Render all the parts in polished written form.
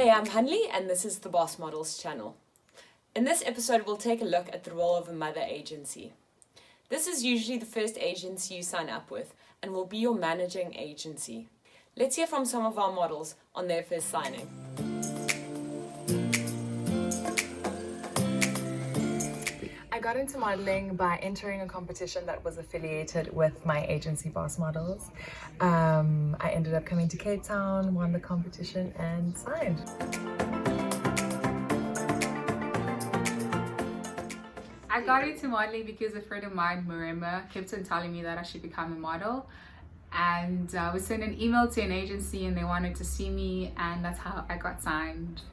Hey, I'm Hannelie and this is the Boss Models channel. In this episode, we'll take a look at the role of a mother agency. This is usually the first agency you sign up with and will be your managing agency. Let's hear from some of our models on their first signing. I got into modeling by entering a competition that was affiliated with my agency Boss Models. I ended up coming to Cape Town, won the competition and signed. I got into modeling because a friend of mine, Marima, kept on telling me that I should become a model. And I was sent an email to an agency and they wanted to see me, and that's how I got signed.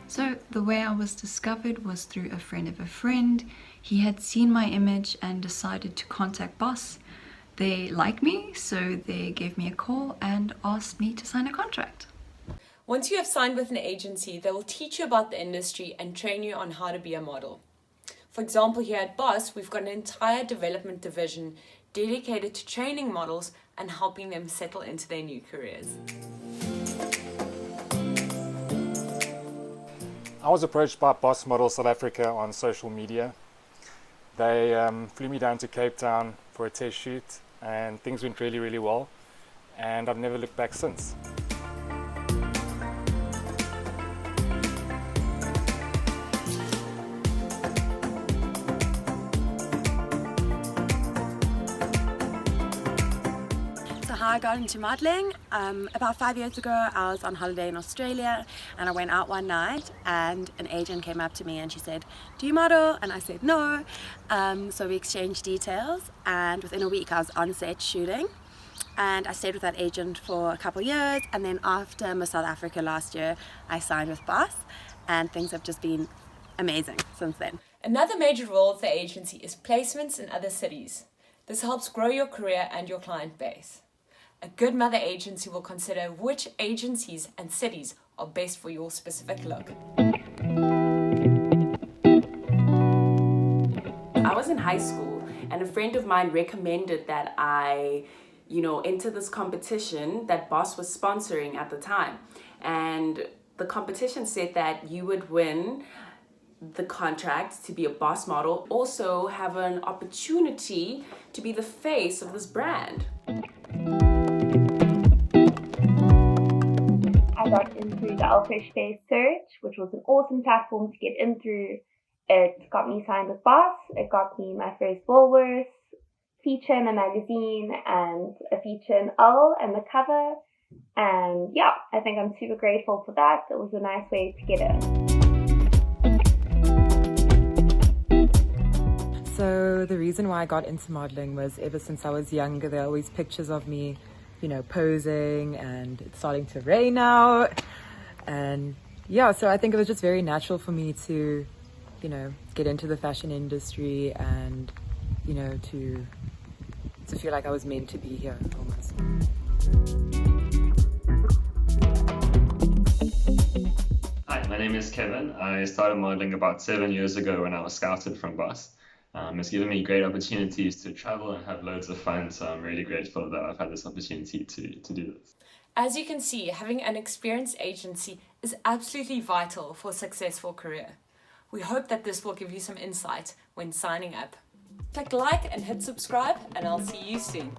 So the way I was discovered was through a friend of a friend. He had seen my image and decided to contact Boss. They like me, so they gave me a call and asked me to sign a contract. Once you have signed with an agency, they will teach you about the industry and train you on how to be a model. For example, here at Boss, we've got an entire development division dedicated to training models and helping them settle into their new careers. I was approached by Boss Models South Africa on social media. They flew me down to Cape Town for a test shoot and things went really, really well, and I've never looked back since. How I got into modelling. About 5 years ago I was on holiday in Australia and I went out one night and an agent came up to me and she said, "Do you model?" And I said no. So we exchanged details and within a week I was on set shooting, and I stayed with that agent for a couple of years, and then after Miss South Africa last year I signed with Boss and things have just been amazing since then. Another major role of the agency is placements in other cities. This helps grow your career and your client base. A good mother agency will consider which agencies and cities are best for your specific look. I was in high school and a friend of mine recommended that I, enter this competition that Boss was sponsoring at the time. And the competition said that you would win the contract to be a Boss model, also have an opportunity to be the face of this brand. I got in through the Elfish Face search, which was an awesome platform to get in through. It got me signed with Boss, it got me my first Woolworths feature in a magazine and a feature in Elle and the cover. And yeah, I think I'm super grateful for that. It was a nice way to get in. So the reason why I got into modeling was ever since I was younger, there are always pictures of me posing, and it's starting to rain out, and yeah, so I think it was just very natural for me to get into the fashion industry and to feel like I was meant to be here almost. Hi, my name is Kevin. I started modeling about 7 years ago when I was scouted from Boss. It's given me great opportunities to travel and have loads of fun, so I'm really grateful that I've had this opportunity to do this. As you can see, having an experienced agency is absolutely vital for a successful career. We hope that this will give you some insight when signing up. Click like and hit subscribe, and I'll see you soon.